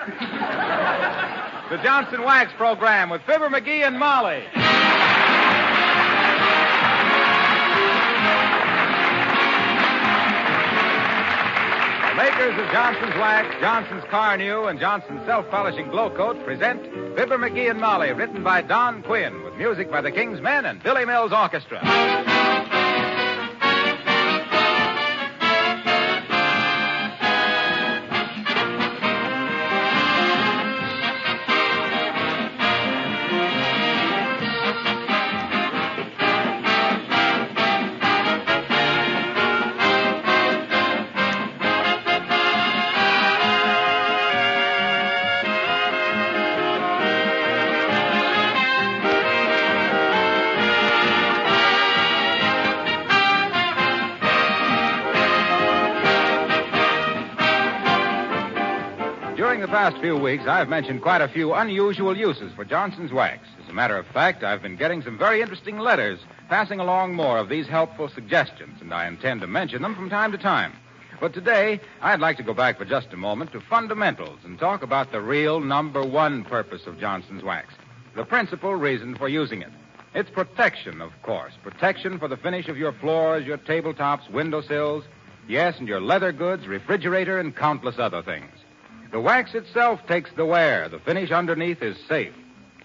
The Johnson Wax Program with Fibber McGee and Molly. The makers of Johnson's Wax, Johnson's Car New, and Johnson's Self-Polishing Glow Coat present Fibber McGee and Molly, written by Don Quinn, with music by the King's Men and Billy Mills Orchestra. During the past few weeks, I've mentioned quite a few unusual uses for Johnson's Wax. As a matter of fact, I've been getting some very interesting letters passing along more of these helpful suggestions, and I intend to mention them from time to time. But today, I'd like to go back for just a moment to fundamentals and talk about the real number one purpose of Johnson's Wax, the principal reason for using it. It's protection, of course. Protection for the finish of your floors, your tabletops, windowsills, yes, and your leather goods, refrigerator, and countless other things. The wax itself takes the wear. The finish underneath is safe.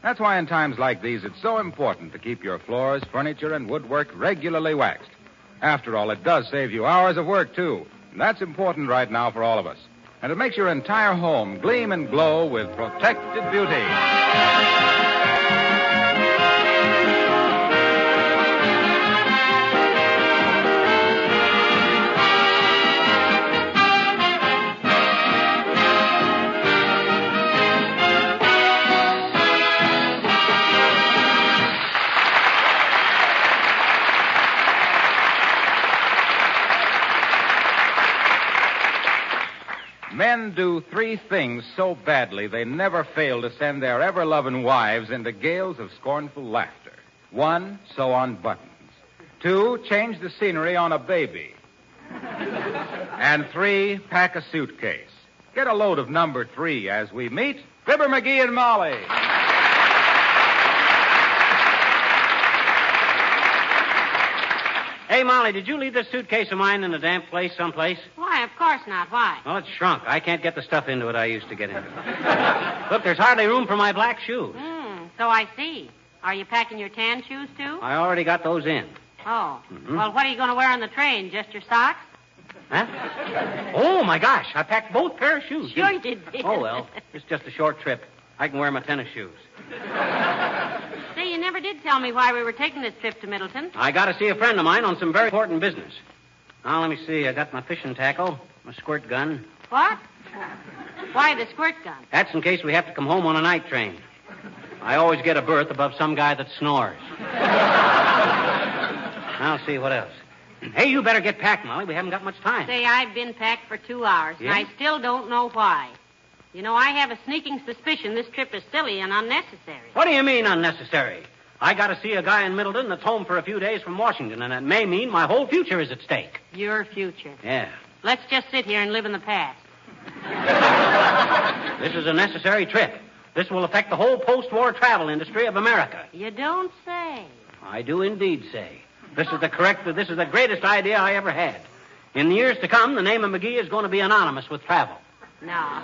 That's why in times like these, it's so important to keep your floors, furniture, and woodwork regularly waxed. After all, it does save you hours of work, too. And that's important right now for all of us. And it makes your entire home gleam and glow with protected beauty. Men do three things so badly they never fail to send their ever-loving wives into gales of scornful laughter. 1, sew on buttons. 2, change the scenery on a baby. And 3, pack a suitcase. Get a load of number 3 as we meet Fibber McGee and Molly. Hey, Molly, did you leave this suitcase of mine in a damp place someplace? Why, of course not. Why? Well, it's shrunk. I can't get the stuff into it I used to get into. Look, there's hardly room for my black shoes. So I see. Are you packing your tan shoes, too? I already got those in. Oh. Mm-hmm. Well, what are you going to wear on the train? Just your socks? Huh? Oh, my gosh. I packed both pair of shoes. Sure you did. Oh, well, it's just a short trip. I can wear my tennis shoes. Say, you never did tell me why we were taking this trip to Middleton. I got to see a friend of mine on some very important business. Now, let me see. I got my fishing tackle, my squirt gun. What? Why the squirt gun? That's in case we have to come home on a night train. I always get a berth above some guy that snores. Now, see what else. Hey, you better get packed, Molly. We haven't got much time. Say, I've been packed for 2 hours, yeah? And I still don't know why. You know, I have a sneaking suspicion this trip is silly and unnecessary. What do you mean, unnecessary? I got to see a guy in Middleton that's home for a few days from Washington, and it may mean my whole future is at stake. Your future? Yeah. Let's just sit here and live in the past. This is a necessary trip. This will affect the whole post-war travel industry of America. You don't say. I do indeed say. This is the greatest idea I ever had. In the years to come, the name of McGee is going to be anonymous with travel. No.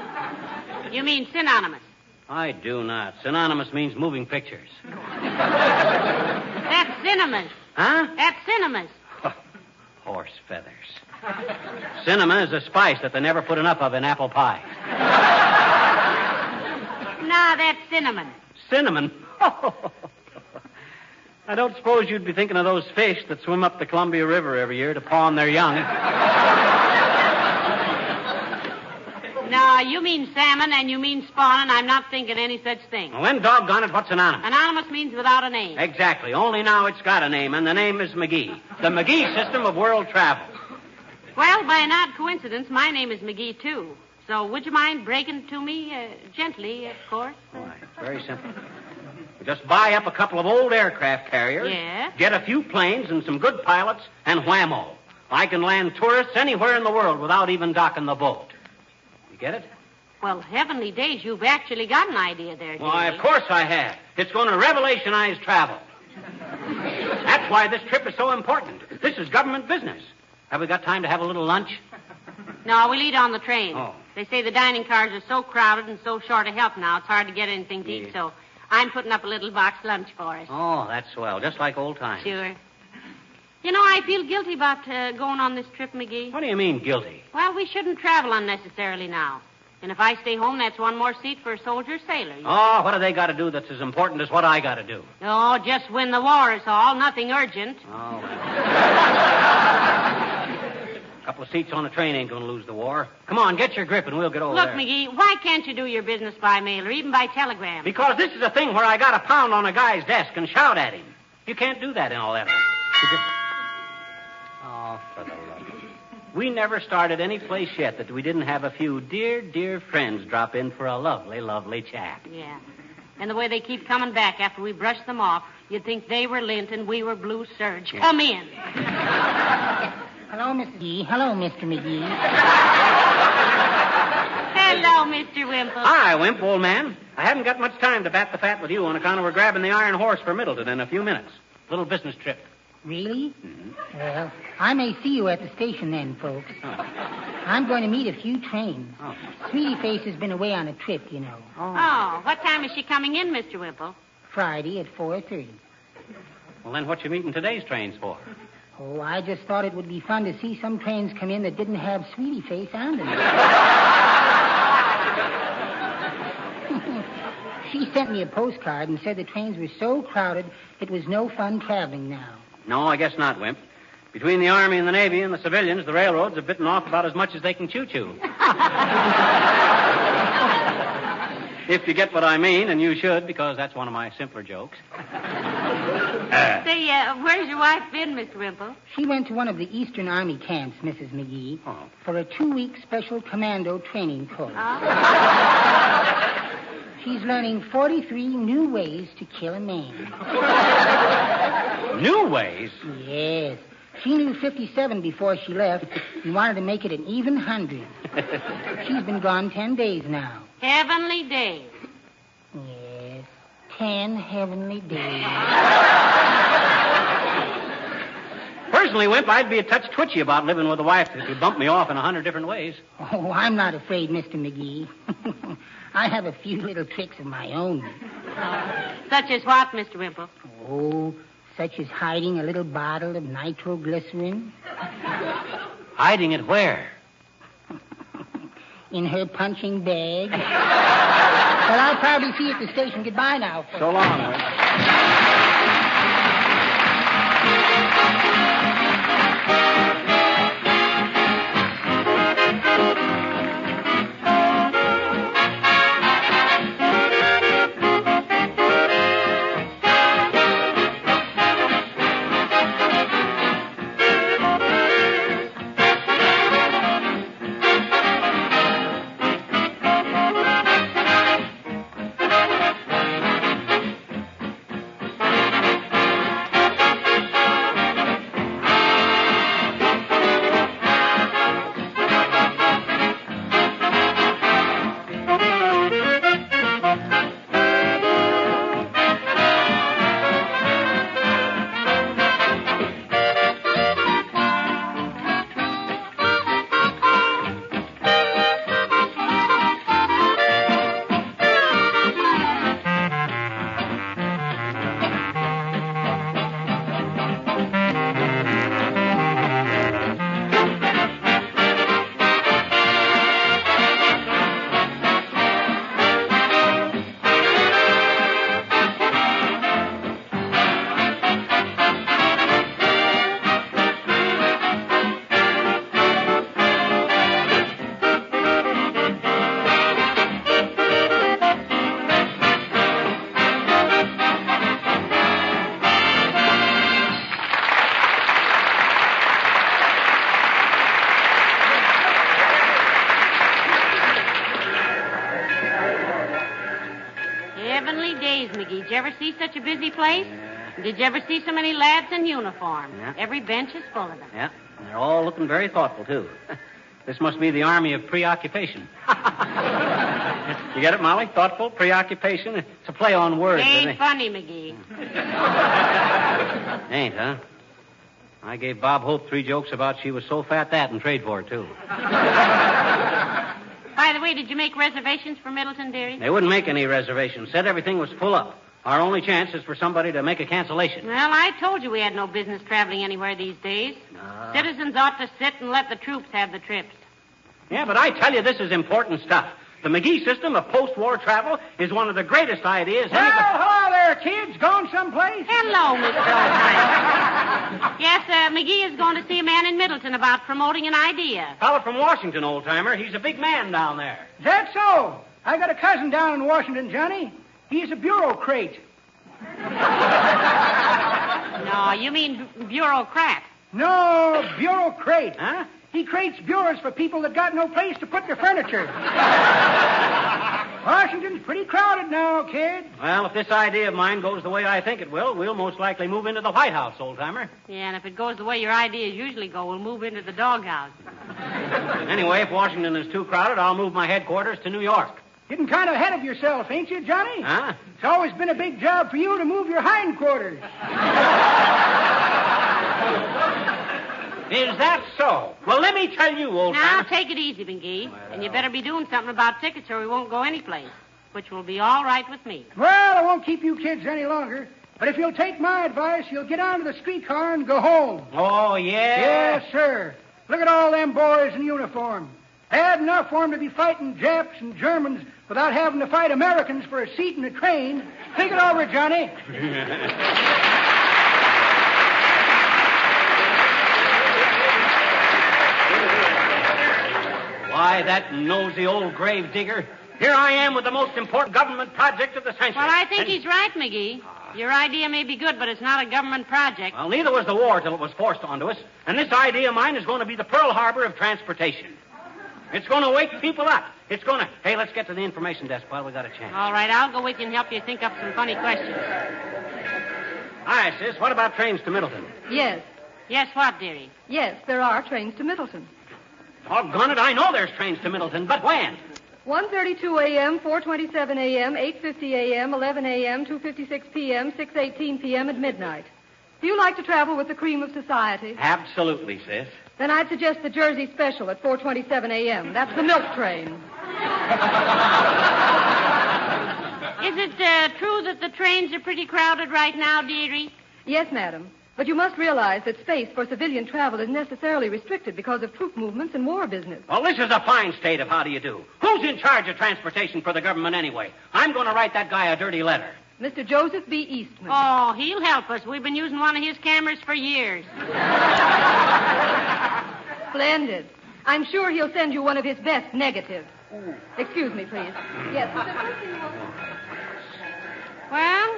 You mean synonymous? I do not. Synonymous means moving pictures. That's cinemas. Huh? That's cinemas. Horse feathers. Cinema is a spice that they never put enough of in apple pie. No, that's cinnamon. Cinnamon? I don't suppose you'd be thinking of those fish that swim up the Columbia River every year to pawn their young. No, you mean salmon and you mean spawn, and I'm not thinking any such thing. Well, then, doggone it, what's anonymous? Anonymous means without a name. Exactly. Only now it's got a name, and the name is McGee. The McGee system of world travel. Well, by an odd coincidence, my name is McGee, too. So would you mind breaking it to me? Gently, of course. All right. Very simple. Just buy up a couple of old aircraft carriers. Yeah? Get a few planes and some good pilots, and whammo. I can land tourists anywhere in the world without even docking the boat. You get it? Well, heavenly days, you've actually got an idea there, Why, Davy. of course I have. It's going to revolutionize travel. That's why this trip is so important. This is government business. Have we got time to have a little lunch? No, we'll eat on the train. Oh. They say the dining cars are so crowded and so short of help now, it's hard to get anything to eat, so I'm putting up a little box lunch for us. Oh, that's swell. Just like old times. Sure. You know, I feel guilty about going on this trip, McGee. What do you mean, guilty? Well, we shouldn't travel unnecessarily now. And if I stay home, that's one more seat for a soldier sailor. Oh, what do they got to do that's as important as what I got to do? Oh, just win the war is all. Nothing urgent. Oh. A couple of seats on the train ain't going to lose the war. Come on, get your grip and we'll get over Look, there. McGee, why can't you do your business by mail or even by telegram? Because this is a thing where I got to pound on a guy's desk and shout at him. You can't do that in all that. Oh, for the love of it. We never started any place yet that we didn't have a few dear, dear friends drop in for a lovely, lovely chat. Yeah. And the way they keep coming back after we brush them off, you'd think they were lint and we were blue serge. Yeah. Come in. Hello, Mrs. McGee. Hello, Mr. McGee. Hello, Mr. Wimple. Hi, Wimp, old man. I haven't got much time to bat the fat with you on account of we're grabbing the Iron Horse for Middleton in a few minutes. Little business trip. Really? Mm-hmm. Well, I may see you at the station then, folks. Oh. I'm going to meet a few trains. Oh. Sweetie Face has been away on a trip, you know. Oh, what time is she coming in, Mr. Wimple? Friday at 4:30. Well, then what you meeting today's trains for? Oh, I just thought it would be fun to see some trains come in that didn't have Sweetie Face on them. She sent me a postcard and said the trains were so crowded it was no fun traveling now. No, I guess not, Wimp. Between the Army and the Navy and the civilians, the railroads have bitten off about as much as they can chew. If you get what I mean, and you should, because that's one of my simpler jokes. Say, where's your wife been, Mr. Wimple? She went to one of the Eastern Army camps, Mrs. McGee, for a 2-week special commando training course. Oh. She's learning 43 new ways to kill a man. New ways? Yes. She knew 57 before she left and wanted to make it an even 100. She's been gone 10 days now. Heavenly days. Yes, 10 heavenly days. Personally, Wimp, I'd be a touch twitchy about living with a wife that could bump me off in 100 different ways. Oh, I'm not afraid, Mr. McGee. I have a few little tricks of my own. Such as what, Mr. Wimple? Oh, such as hiding a little bottle of nitroglycerin. Hiding it where? In her punching bag. Well, I'll probably see you at the station. Goodbye now, folks. So long, Wimp. Did you ever see such a busy place? Yeah. Did you ever see so many lads in uniform? Yeah. Every bench is full of them. Yeah, and they're all looking very thoughtful, too. This must be the army of preoccupation. You get it, Molly? Thoughtful, preoccupation. It's a play on words. Ain't funny, McGee. Ain't, huh? I gave Bob Hope 3 jokes about she was so fat that and trade for it, too. By the way, did you make reservations for Middleton, dearie? They wouldn't make any reservations. Said everything was full up. Our only chance is for somebody to make a cancellation. Well, I told you we had no business traveling anywhere these days. Citizens ought to sit and let the troops have the trips. Yeah, but I tell you, this is important stuff. The McGee system of post-war travel is one of the greatest ideas. Hello there, kids. Going someplace? Hello, Mr. Oldtimer. Yes, McGee is going to see a man in Middleton about promoting an idea. Fellow from Washington, old-timer. He's a big man down there. Is that so? I got a cousin down in Washington, Johnny. He's a bureaucrat. No, you mean bureaucrat. No, bureaucrat. Huh? He creates bureaus for people that got no place to put their furniture. Washington's pretty crowded now, kid. Well, if this idea of mine goes the way I think it will, we'll most likely move into the White House, old-timer. Yeah, and if it goes the way your ideas usually go, we'll move into the doghouse. Anyway, if Washington is too crowded, I'll move my headquarters to New York. Getting kind of ahead of yourself, ain't you, Johnny? Huh? It's always been a big job for you to move your hindquarters. Is that so? Well, let me tell you, old Now, timer. take it easy, McGee. And you better be doing something about tickets or we won't go anyplace, which will be all right with me. Well, I won't keep you kids any longer. But if you'll take my advice, you'll get onto the streetcar and go home. Oh, yeah? Yes, sir. Look at all them boys in uniform. Bad enough for them to be fighting Japs and Germans without having to fight Americans for a seat in a train. Think it over, Johnny. Why, that nosy old grave digger. Here I am with the most important government project of the century. Well, I think he's right, McGee. Your idea may be good, but it's not a government project. Well, neither was the war till it was forced onto us. And this idea of mine is going to be the Pearl Harbor of transportation. It's going to wake people up. It's going to... Hey, let's get to the information desk while we got a chance. All right, I'll go with you and help you think up some funny questions. Hi, sis. What about trains to Middleton? Yes. Yes, what, dearie? Yes, there are trains to Middleton. Doggone it, I know there's trains to Middleton, but when? 1:32 a.m., 4:27 a.m., 8:50 a.m., 11 a.m., 2:56 p.m., 6:18 p.m., and midnight. Do you like to travel with the cream of society? Absolutely, sis. Then I'd suggest the Jersey Special at 4:27 a.m. That's the milk train. Is it true that the trains are pretty crowded right now, dearie? Yes, madam. But you must realize that space for civilian travel is necessarily restricted because of troop movements and war business. Well, this is a fine state of how do you do. Who's in charge of transportation for the government anyway? I'm going to write that guy a dirty letter. Mr. Joseph B. Eastman. Oh, he'll help us. We've been using one of his cameras for years. Splendid. I'm sure he'll send you one of his best negatives. Excuse me, please. Yes. Well,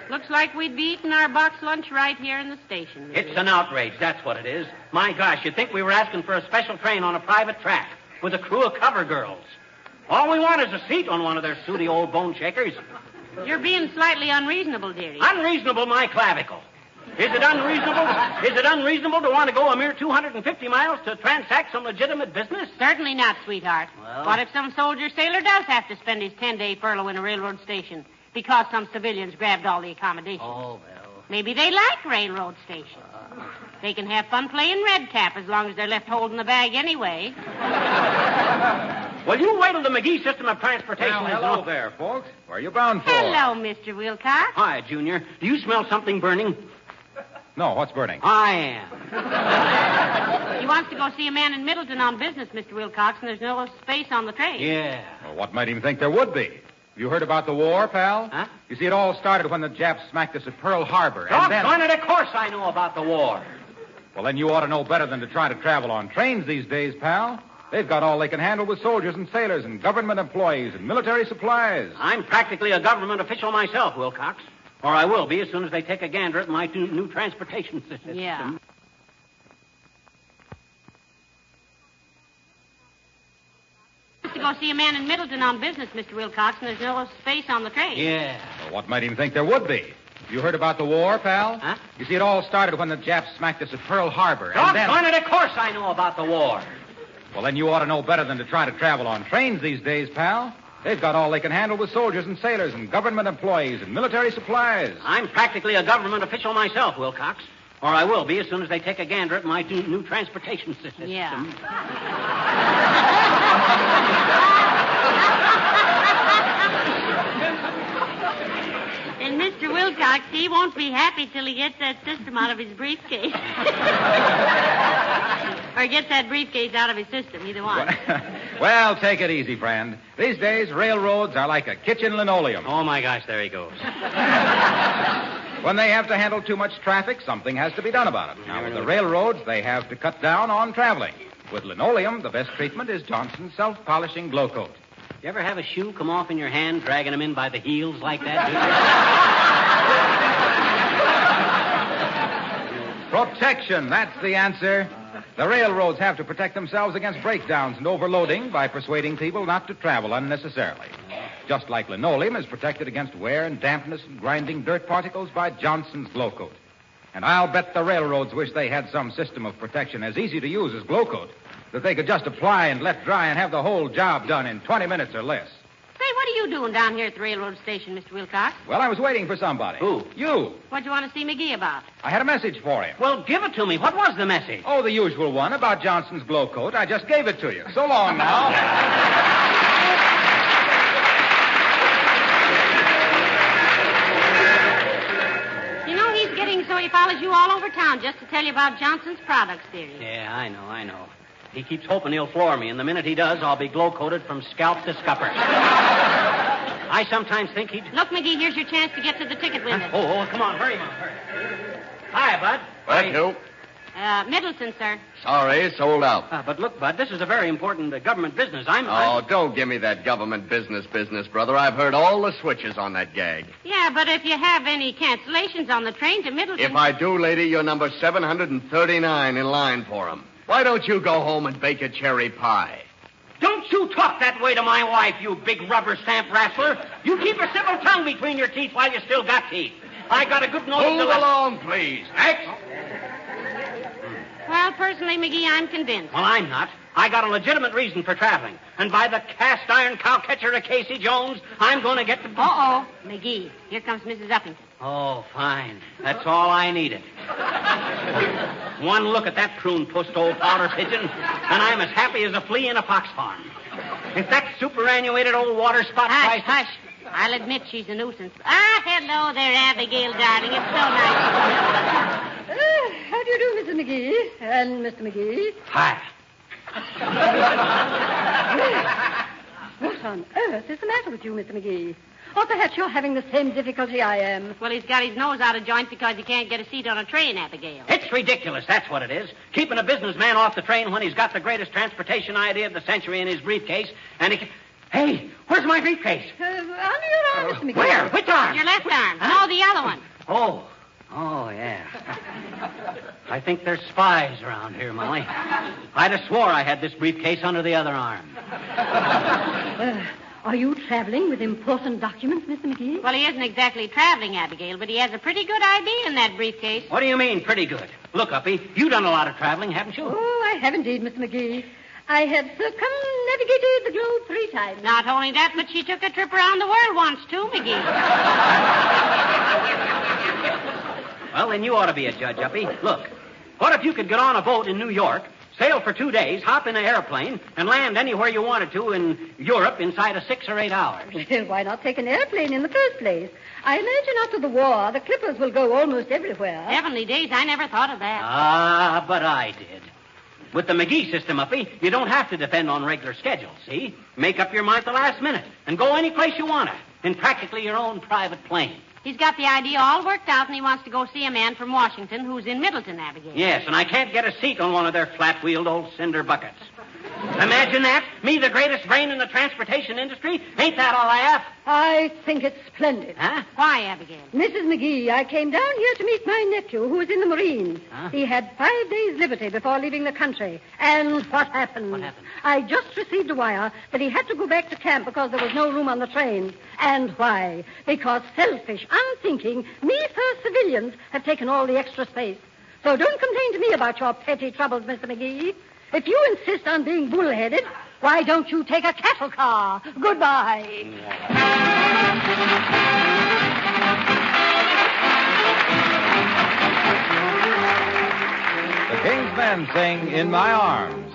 looks like we'd be eating our box lunch right here in the station. It's an outrage, that's what it is. My gosh, you'd think we were asking for a special train on a private track with a crew of cover girls. All we want is a seat on one of their sooty old bone shakers. You're being slightly unreasonable, dearie. Unreasonable, my clavicle. Is it unreasonable? Is it unreasonable to want to go a mere 250 miles to transact some legitimate business? Certainly not, sweetheart. Well- What if some soldier-sailor does have to spend his 10-day furlough in a railroad station because some civilians grabbed all the accommodations? Oh, well. Maybe they like railroad stations. They can have fun playing red cap as long as they're left holding the bag anyway. Well, you wait till the McGee system of transportation Well, is hello on. there, folks. Where are you bound for? Hello, Mr. Wilcox. Hi, Junior. Do you smell something burning? No, what's burning? I am. He wants to go see a man in Middleton on business, Mr. Wilcox, and there's no space on the train. Yeah. Well, what made him think there would be? You heard about the war, pal? Huh? You see, it all started when the Japs smacked us at Pearl Harbor. And Doggone then... it, of course I know about the war. Well, then you ought to know better than to try to travel on trains these days, pal. They've got all they can handle with soldiers and sailors and government employees and military supplies. I'm practically a government official myself, Wilcox. Or I will be as soon as they take a gander at my new transportation system. Yeah. To go see a man in Middleton on business, Mr. Wilcox, and there's no space on the train. Yeah. Well, what made him think there would be? You heard about the war, pal? Huh? You see, it all started when the Japs smacked us at Pearl Harbor. And then... Doggone it, of course I know about the war. Well, then you ought to know better than to try to travel on trains these days, pal. They've got all they can handle with soldiers and sailors and government employees and military supplies. I'm practically a government official myself, Wilcox. Or I will be as soon as they take a gander at my new transportation system. Yeah. And Mr. Wilcox, he won't be happy till he gets that system out of his briefcase. Or gets that briefcase out of his system, either one. Well, take it easy, friend. These days, railroads are like a kitchen linoleum. Oh, my gosh, there he goes. When they have to handle too much traffic, something has to be done about it. Now, with the railroads, they have to cut down on traveling. With linoleum, the best treatment is Johnson's self-polishing glow coat. You ever have a shoe come off in your hand, dragging them in by the heels like that? Protection, that's the answer. The railroads have to protect themselves against breakdowns and overloading by persuading people not to travel unnecessarily. Just like linoleum is protected against wear and dampness and grinding dirt particles by Johnson's glow coat. And I'll bet the railroads wish they had some system of protection as easy to use as glow coat, that they could just apply and let dry and have the whole job done in 20 minutes or less. Say, what are you doing down here at the railroad station, Mr. Wilcox? Well, I was waiting for somebody. Who? You. What'd you want to see McGee about? I had a message for him. Well, give it to me. What was the message? Oh, the usual one about Johnson's glow coat. I just gave it to you. So long now. So he follows you all over town just to tell you about Johnson's products, dearie. Yeah, I know. He keeps hoping he'll floor me, and the minute he does, I'll be glow-coated from scalp to scupper. I sometimes think he'd... Look, McGee, here's your chance to get to the ticket window. Oh, come on, hurry. Hi, Bud. Thank you. Middleton, sir. Sorry, sold out. But look, Bud, this is a very important government business. Don't give me that government business, brother. I've heard all the switches on that gag. Yeah, but if you have any cancellations on the train to Middleton... If I do, lady, you're number 739 in line for 'em. Why don't you go home and bake a cherry pie? Don't you talk that way to my wife, you big rubber stamp wrestler. You keep a civil tongue between your teeth while you still got teeth. I got a good nose to... Move along, please. Next. Well, personally, McGee, I'm convinced. Well, I'm not. I got a legitimate reason for traveling. And by the cast iron cowcatcher of Casey Jones, I'm going to get the... Uh-oh. McGee, here comes Mrs. Uppington. Oh, fine. That's all I needed. One look at that prune-pussed old powder pigeon, and I'm as happy as a flea in a pox farm. If that superannuated old water spot... Hush. I'll admit she's a nuisance. Hello there, Abigail, darling. It's so nice. How do you do, Mrs. McGee? And Mr. McGee? Hi. What on earth is the matter with you, Mr. McGee? Or perhaps you're having the same difficulty I am. Well, he's got his nose out of joint because he can't get a seat on a train, Abigail. It's ridiculous, that's what it is. Keeping a businessman off the train when he's got the greatest transportation idea of the century in his briefcase, and he... Hey, where's my briefcase? Under your arm, Mr. McGee. Where? Which arm? Your left arm. Huh? No, the other one. Oh, yeah. I think there's spies around here, Molly. I'd have swore I had this briefcase under the other arm. Are you traveling with important documents, Mr. McGee? Well, he isn't exactly traveling, Abigail, but he has a pretty good idea in that briefcase. What do you mean, pretty good? Look, Uppy, you've done a lot of traveling, haven't you? Oh, I have indeed, Mr. McGee. I have circumnavigated the globe 3 times. Not only that, but she took a trip around the world once, too, McGee. Well, then you ought to be a judge, Uppy. Look, what if you could get on a boat in New York, sail for 2 days, hop in an airplane, and land anywhere you wanted to in Europe inside of 6 or 8 hours? Well, why not take an airplane in the first place? I imagine after the war, the clippers will go almost everywhere. Heavenly days, I never thought of that. But I did. With the McGee system, Uppy, you don't have to depend on regular schedules, see? Make up your mind at the last minute and go any place you want to in practically your own private plane. He's got the idea all worked out, and he wants to go see a man from Washington who's in Middleton, Abigail. Yes, and I can't get a seat on one of their flat-wheeled old cinder buckets. Imagine that. Me, the greatest brain in the transportation industry. Ain't that a laugh? I think it's splendid. Huh? Why, Abigail? Mrs. McGee, I came down here to meet my nephew, who is in the Marines. Huh? He had 5 days' liberty before leaving the country. And what happened? What happened? I just received a wire that he had to go back to camp because there was no room on the train. And why? Because selfish, unthinking, me-first civilians have taken all the extra space. So don't complain to me about your petty troubles, Mr. McGee. If you insist on being bull-headed, why don't you take a cattle car? Goodbye. The King's Men sing In My Arms.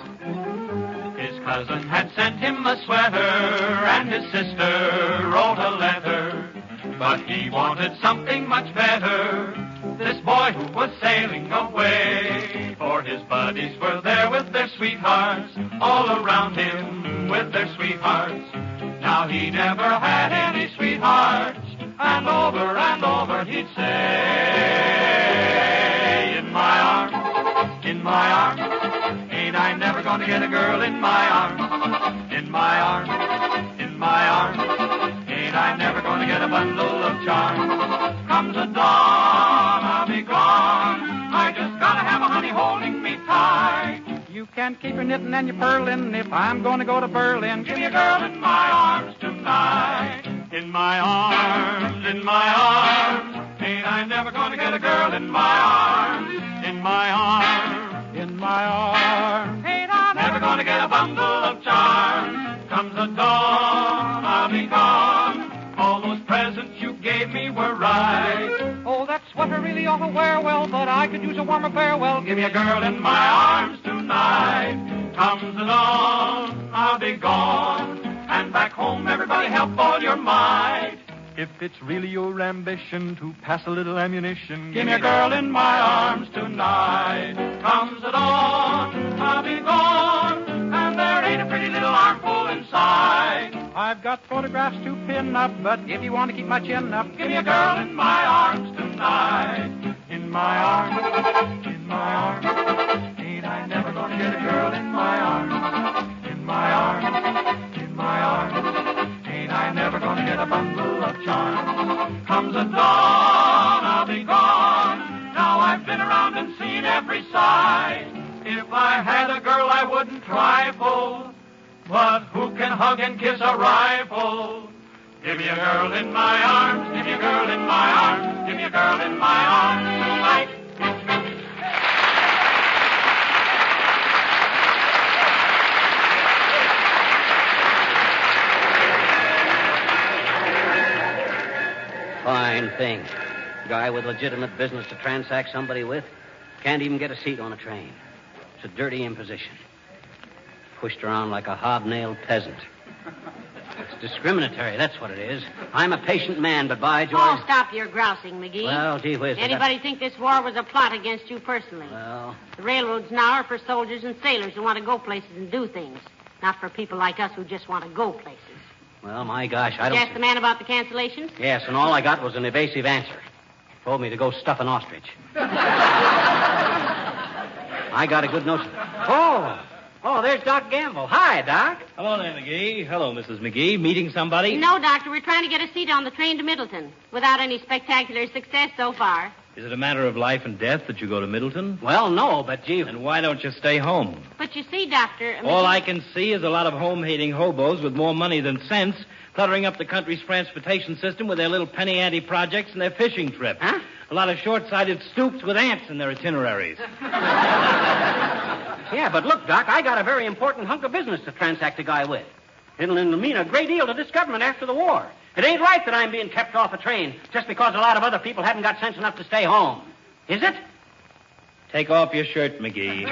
His cousin had sent him a sweater, and his sister wrote a letter. But he wanted something much better, this boy who was sailing away. For his buddies were there with their sweethearts, all around him with their sweethearts. Now he never had any sweethearts, and over he'd say, in my arms, ain't I never gonna get a girl in my arms, in my arms, ain't I never gonna get a bundle of charms. Comes the dawn, I'll be gone, I just gotta have a honey holding me tight. You can't keep your knitting and your purling if I'm gonna go to Berlin. Give me a girl in my arms tonight. In my arms, ain't I never gonna get a girl in my arms, in my arms. In my arms, ain't I never gonna get a bundle of charms. Comes the dawn, I'll be gone. All those presents you gave me were right. oh, that sweater really ought to wear well, but I could use a warmer farewell. Give me a girl in my arms tonight. Comes the dawn, I'll be gone. And back home, everybody help all your might. If it's really your ambition to pass a little ammunition, Give me a girl in my arms tonight. Comes the dawn, I'll be gone. And there ain't a pretty little armful inside. I've got photographs to pin up, but if you want to keep my chin up, Give me a girl in my arms tonight. In my arms, ain't I never gonna get a girl in my arms, in my arms, ain't I never gonna get a bundle of charms. Comes the dawn, I'll be gone. Now I've been around and seen every side. If I had a girl, I wouldn't trifle. But who can hug and kiss a rifle? Give me a girl in my arms, give me a girl in my arms, give me a girl in my arms tonight. Fine thing. Guy with legitimate business to transact somebody with can't even get a seat on a train. It's a dirty imposition. Pushed around like a hobnailed peasant. It's discriminatory, that's what it is. I'm a patient man, but by George... Oh, stop your grousing, McGee. Well, gee whiz. Anybody think this war was a plot against you personally? Well... The railroads now are for soldiers and sailors who want to go places and do things, not for people like us who just want to go places. Well, my gosh, I don't... Did you ask the man about the cancellations? Yes, and all I got was an evasive answer. Told me to go stuff an ostrich. I got a good notion. Oh, there's Doc Gamble. Hi, Doc. Hello there, McGee. Hello, Mrs. McGee. Meeting somebody? No, Doctor. We're trying to get a seat on the train to Middleton without any spectacular success so far. Is it a matter of life and death that you go to Middleton? Well, no, but gee... And why don't you stay home? But you see, Doctor... All I can see is a lot of home-hating hobos with more money than sense cluttering up the country's transportation system with their little penny ante projects and their fishing trips. Huh? A lot of short-sighted stoops with ants in their itineraries. Yeah, but look, Doc, I got a very important hunk of business to transact a guy with. It'll mean a great deal to this government after the war. It ain't right that I'm being kept off a train just because a lot of other people haven't got sense enough to stay home. Is it? Take off your shirt, McGee.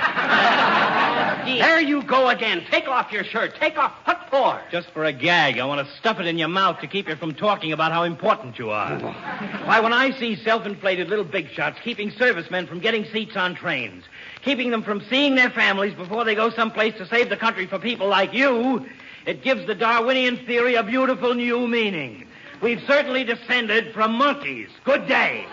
There you go again. Take off your shirt. Take off. What for? Just for a gag. I want to stuff it in your mouth to keep you from talking about how important you are. Why, when I see self-inflated little big shots keeping servicemen from getting seats on trains, keeping them from seeing their families before they go someplace to save the country for people like you, it gives the Darwinian theory a beautiful new meaning. We've certainly descended from monkeys. Good day.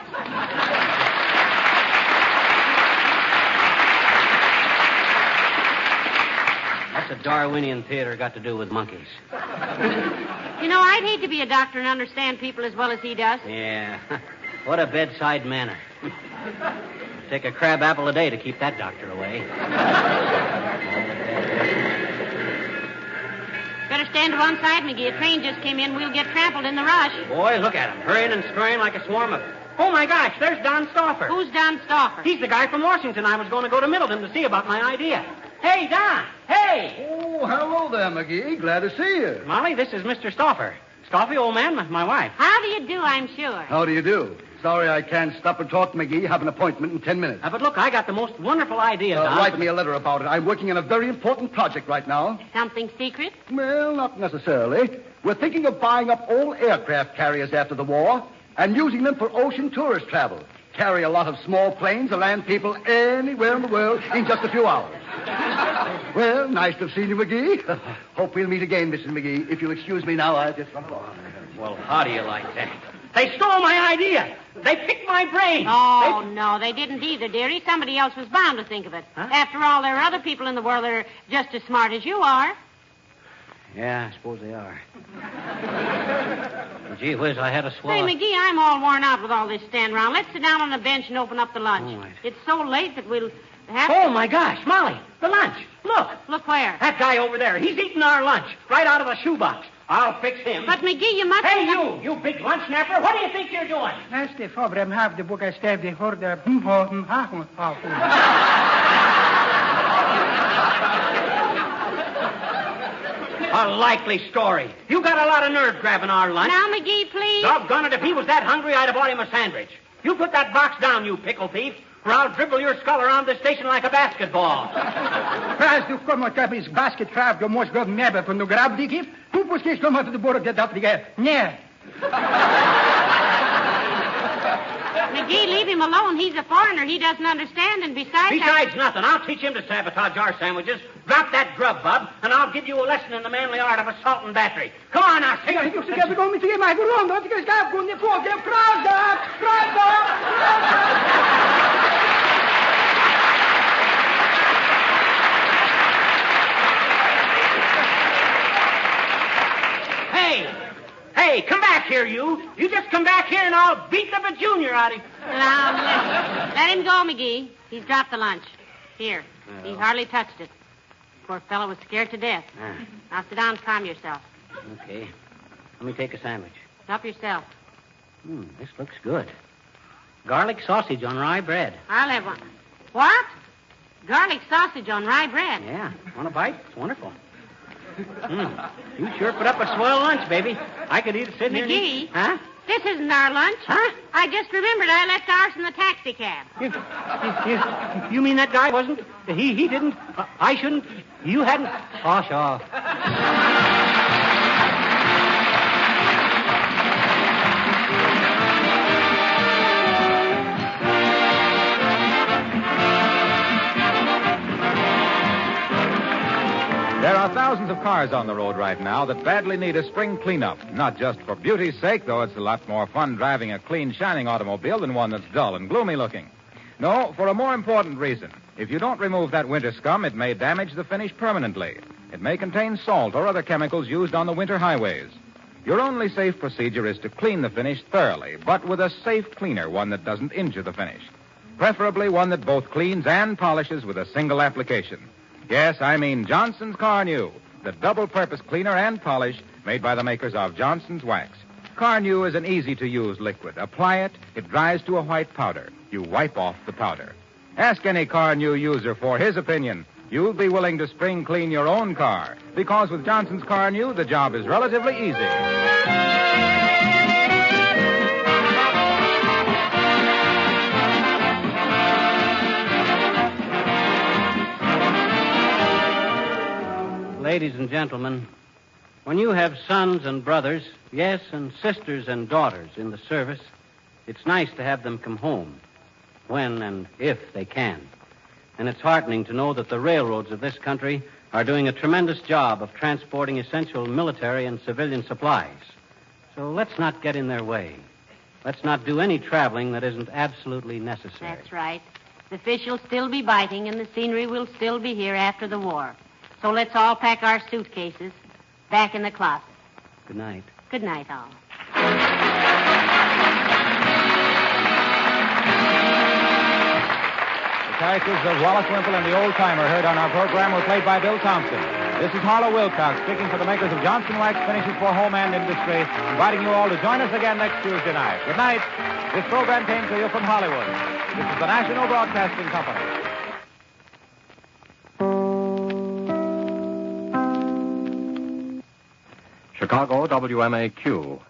What's a Darwinian theater got to do with monkeys? You know, I'd hate to be a doctor and understand people as well as he does. Yeah. What a bedside manner. Take a crab apple a day to keep that doctor away. Better stand to one side, McGee. A train just came in. We'll get trampled in the rush. Boy, look at him. Hurrying and scurrying like a swarm of... Oh, my gosh, there's Don Stauffer. Who's Don Stauffer? He's the guy from Washington I was going to go to Middleton to see about my idea. Hey, Don. Hey. Oh, hello there, McGee. Glad to see you. Molly, this is Mr. Stauffer. Stauffer, old man, my wife. How do you do, I'm sure. How do you do? Sorry I can't stop and talk, McGee. Have an appointment in 10 minutes. But look, I got the most wonderful idea, Don. Write me a letter about it. I'm working on a very important project right now. Something secret? Well, not necessarily. We're thinking of buying up old aircraft carriers after the war and using them for ocean tourist travel. Carry a lot of small planes to land people anywhere in the world in just a few hours. Well, nice to have seen you, McGee. Hope we'll meet again, Mrs. McGee. If you'll excuse me now, I'll just run along. Well, how do you like that? They stole my idea. They picked my brain. Oh, no, they didn't either, dearie. Somebody else was bound to think of it. Huh? After all, there are other people in the world that are just as smart as you are. Yeah, I suppose they are. Gee whiz, I had a swallow. Say, McGee, I'm all worn out with all this stand around. Let's sit down on the bench and open up the lunch. All right. It's so late that we'll have Oh, my gosh, Molly, the lunch. Look. Look where? That guy over there. He's eating our lunch right out of the shoebox. I'll fix him. But, McGee, you must... Hey, you big lunch snapper. What do you think you're doing? Näste fabrem have the book I stabbed the horda. A likely story. You got a lot of nerve grabbing our lunch. Now, McGee, please. Doggone it, if he was that hungry, I'd have bought him a sandwich. You put that box down, you pickle thief, or I'll dribble your skull around the station like a basketball. Pras du kommer att is basket trap, du måste gå med på några grabb dig. Du måste komma till det borde det där dig. Nej. McGee, leave him alone. He's a foreigner. He doesn't understand, and Besides nothing. I'll teach him to sabotage our sandwiches. Drop that grub, bub, and I'll give you a lesson in the manly art of assault and battery. Come on now, sing it. You ska gå med till mig gå runt och ska gå ner på det Prada. Hey, come back here, you. You just come back here and I'll beat the junior out of you. Now, let him go, McGee. He's dropped the lunch. Here. He hardly touched it. Poor fellow was scared to death. Now sit down and calm yourself. Okay. Let me take a sandwich. Help yourself. This looks good. Garlic sausage on rye bread. I'll have one. What? Garlic sausage on rye bread? Yeah. Want a bite? It's wonderful. You sure put up a swell lunch, baby. I could eat it sitting McGee? here. Huh? This isn't our lunch. Huh? I just remembered I left ours in the taxi cab. You mean that guy wasn't? He didn't? I shouldn't? You hadn't? Oh, sure. There are thousands of cars on the road right now that badly need a spring cleanup. Not just for beauty's sake, though it's a lot more fun driving a clean, shining automobile than one that's dull and gloomy looking. No, for a more important reason. If you don't remove that winter scum, it may damage the finish permanently. It may contain salt or other chemicals used on the winter highways. Your only safe procedure is to clean the finish thoroughly, but with a safe cleaner, one that doesn't injure the finish. Preferably one that both cleans and polishes with a single application. Yes, I mean Johnson's Car New, the double-purpose cleaner and polish made by the makers of Johnson's Wax. Car New is an easy-to-use liquid. Apply it, it dries to a white powder. You wipe off the powder. Ask any Car New user for his opinion. You'll be willing to spring clean your own car, because with Johnson's Car New, the job is relatively easy. Ladies and gentlemen, when you have sons and brothers, yes, and sisters and daughters in the service, it's nice to have them come home when and if they can. And it's heartening to know that the railroads of this country are doing a tremendous job of transporting essential military and civilian supplies. So let's not get in their way. Let's not do any traveling that isn't absolutely necessary. That's right. The fish will still be biting, and the scenery will still be here after the war. So let's all pack our suitcases back in the closet. Good night. Good night, all. The characters of Wallace Wimple and the Old-Timer heard on our program were played by Bill Thompson. This is Harlow Wilcox speaking for the makers of Johnson Wax Finishes for Home and Industry, inviting you all to join us again next Tuesday night. Good night. This program came to you from Hollywood. This is the National Broadcasting Company. Chicago, WMAQ.